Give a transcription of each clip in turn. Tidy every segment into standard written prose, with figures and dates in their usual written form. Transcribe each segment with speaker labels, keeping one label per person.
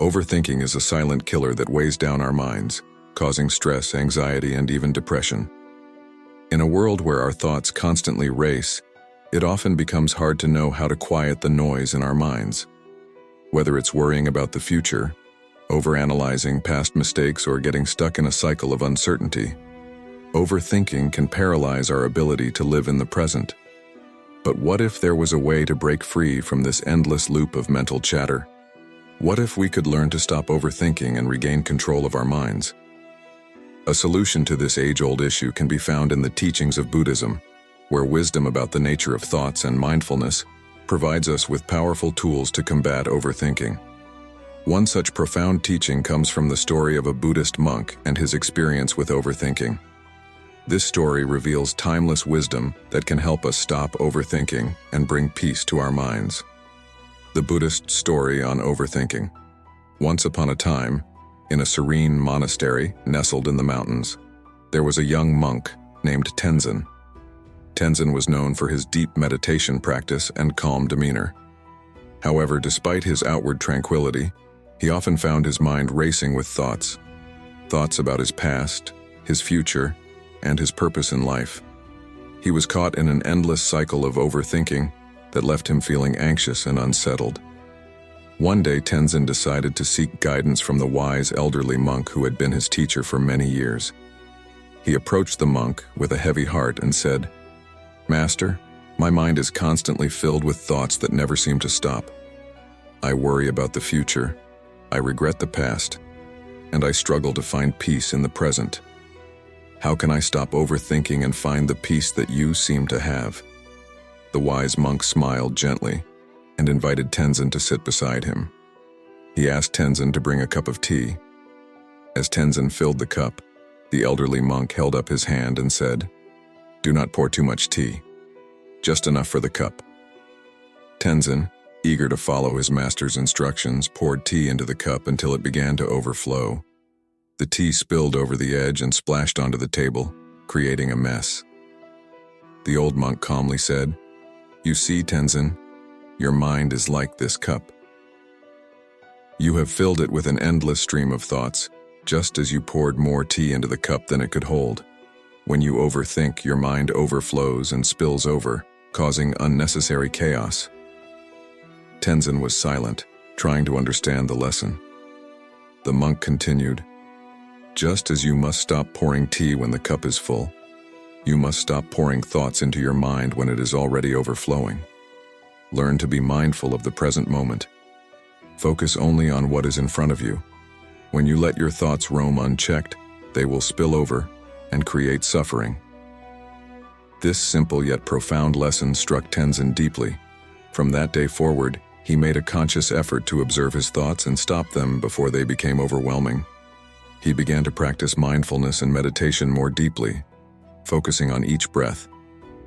Speaker 1: Overthinking is a silent killer that weighs down our minds, causing stress, anxiety, and even depression. In a world where our thoughts constantly race, it often becomes hard to know how to quiet the noise in our minds. Whether it's worrying about the future, overanalyzing past mistakes, or getting stuck in a cycle of uncertainty, overthinking can paralyze our ability to live in the present. But what if there was a way to break free from this endless loop of mental chatter? What if we could learn to stop overthinking and regain control of our minds? A solution to this age-old issue can be found in the teachings of Buddhism, where wisdom about the nature of thoughts and mindfulness provides us with powerful tools to combat overthinking. One such profound teaching comes from the story of a Buddhist monk and his experience with overthinking. This story reveals timeless wisdom that can help us stop overthinking and bring peace to our minds. The Buddhist story on overthinking. Once upon a time, in a serene monastery nestled in the mountains, there was a young monk named Tenzin. Tenzin was known for his deep meditation practice and calm demeanor. However, despite his outward tranquility, he often found his mind racing with thoughts about his past, his future, and his purpose in life. He was caught in an endless cycle of overthinking that left him feeling anxious and unsettled. One day, Tenzin decided to seek guidance from the wise elderly monk who had been his teacher for many years. He approached the monk with a heavy heart and said, "Master, my mind is constantly filled with thoughts that never seem to stop. I worry about the future, I regret the past, and I struggle to find peace in the present. How can I stop overthinking and find the peace that you seem to have?" The wise monk smiled gently and invited Tenzin to sit beside him. He asked Tenzin to bring a cup of tea. As Tenzin filled the cup, the elderly monk held up his hand and said, "Do not pour too much tea, just enough for the cup." Tenzin, eager to follow his master's instructions, poured tea into the cup until it began to overflow. The tea spilled over the edge and splashed onto the table, creating a mess. The old monk calmly said, "You see, Tenzin, your mind is like this cup. You have filled it with an endless stream of thoughts, just as you poured more tea into the cup than it could hold. When you overthink, your mind overflows and spills over, causing unnecessary chaos." Tenzin was silent, trying to understand the lesson. The monk continued, "Just as you must stop pouring tea when the cup is full, you must stop pouring thoughts into your mind when it is already overflowing. Learn to be mindful of the present moment. Focus only on what is in front of you. When you let your thoughts roam unchecked, they will spill over and create suffering." This simple yet profound lesson struck Tenzin deeply. From that day forward, he made a conscious effort to observe his thoughts and stop them before they became overwhelming. He began to practice mindfulness and meditation more deeply, focusing on each breath,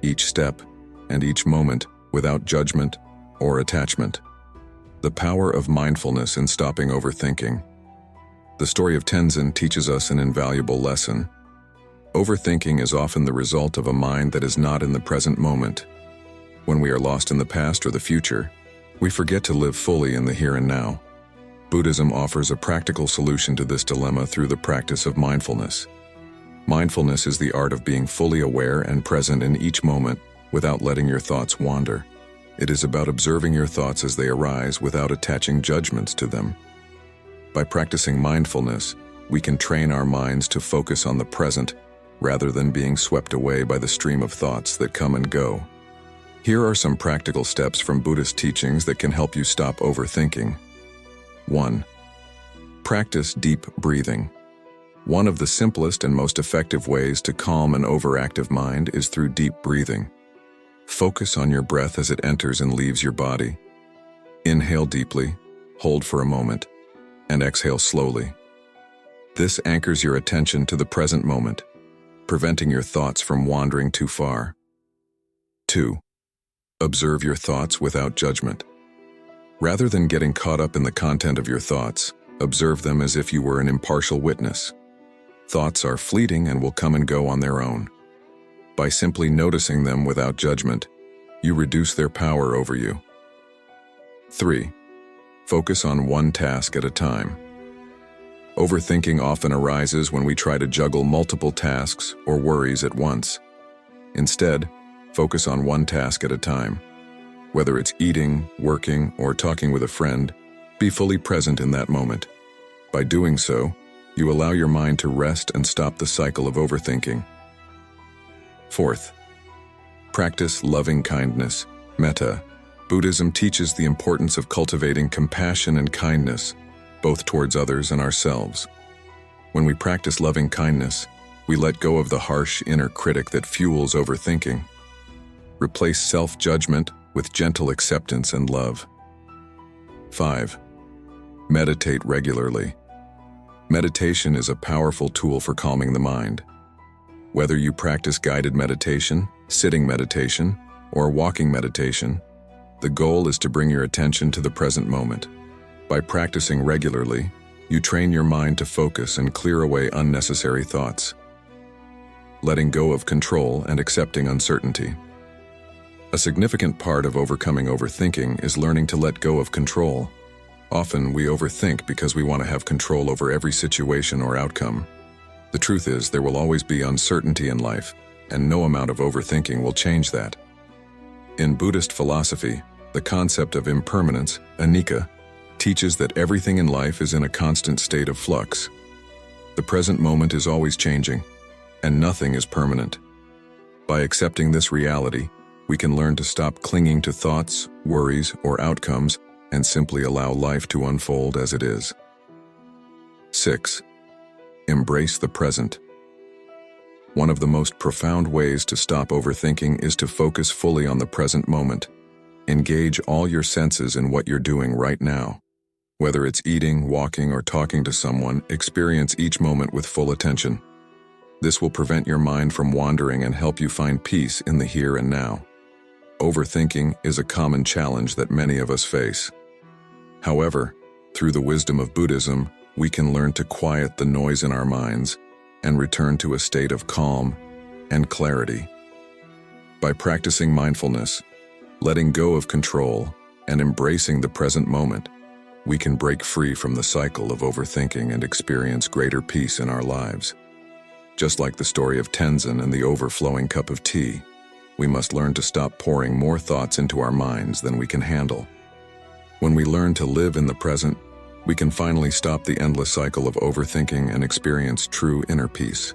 Speaker 1: each step, and each moment without judgment or attachment. The power of mindfulness in stopping overthinking. The story of Tenzin teaches us an invaluable lesson. Overthinking is often the result of a mind that is not in the present moment. When we are lost in the past or the future, we forget to live fully in the here and now. Buddhism offers a practical solution to this dilemma through the practice of mindfulness. Mindfulness is the art of being fully aware and present in each moment without letting your thoughts wander. It is about observing your thoughts as they arise without attaching judgments to them. By practicing mindfulness, we can train our minds to focus on the present rather than being swept away by the stream of thoughts that come and go. Here are some practical steps from Buddhist teachings that can help you stop overthinking. 1. Practice deep breathing. One of the simplest and most effective ways to calm an overactive mind is through deep breathing. Focus on your breath as it enters and leaves your body. Inhale deeply, hold for a moment, and exhale slowly. This anchors your attention to the present moment, preventing your thoughts from wandering too far. 2. Observe your thoughts without judgment. Rather than getting caught up in the content of your thoughts, observe them as if you were an impartial witness. Thoughts are fleeting and will come and go on their own. By simply noticing them without judgment, you reduce their power over you. 3. Focus on one task at a time. Overthinking often arises when we try to juggle multiple tasks or worries at once. Instead, focus on one task at a time. Whether it's eating, working, or talking with a friend, be fully present in that moment. By doing so, you allow your mind to rest and stop the cycle of overthinking. Fourth, practice loving kindness, metta. Buddhism teaches the importance of cultivating compassion and kindness, both towards others and ourselves. When we practice loving kindness, we let go of the harsh inner critic that fuels overthinking. Replace self-judgment with gentle acceptance and love. 5. Meditate regularly. Meditation is a powerful tool for calming the mind. Whether you practice guided meditation, sitting meditation, or walking meditation, the goal is to bring your attention to the present moment. By practicing regularly, you train your mind to focus and clear away unnecessary thoughts. Letting go of control and accepting uncertainty. A significant part of overcoming overthinking is learning to let go of control. Often we overthink because we want to have control over every situation or outcome. The truth is, there will always be uncertainty in life, and no amount of overthinking will change that. In Buddhist philosophy, the concept of impermanence, anicca, teaches that everything in life is in a constant state of flux. The present moment is always changing, and nothing is permanent. By accepting this reality, we can learn to stop clinging to thoughts, worries, or outcomes and simply allow life to unfold as it is. 6. Embrace the present. One of the most profound ways to stop overthinking is to focus fully on the present moment. Engage all your senses in what you're doing right now. Whether it's eating, walking, or talking to someone, experience each moment with full attention. This will prevent your mind from wandering and help you find peace in the here and now. Overthinking is a common challenge that many of us face. However, through the wisdom of Buddhism, we can learn to quiet the noise in our minds and return to a state of calm and clarity. By practicing mindfulness, letting go of control, and embracing the present moment, we can break free from the cycle of overthinking and experience greater peace in our lives. Just like the story of Tenzin and the overflowing cup of tea, we must learn to stop pouring more thoughts into our minds than we can handle. When we learn to live in the present, we can finally stop the endless cycle of overthinking and experience true inner peace.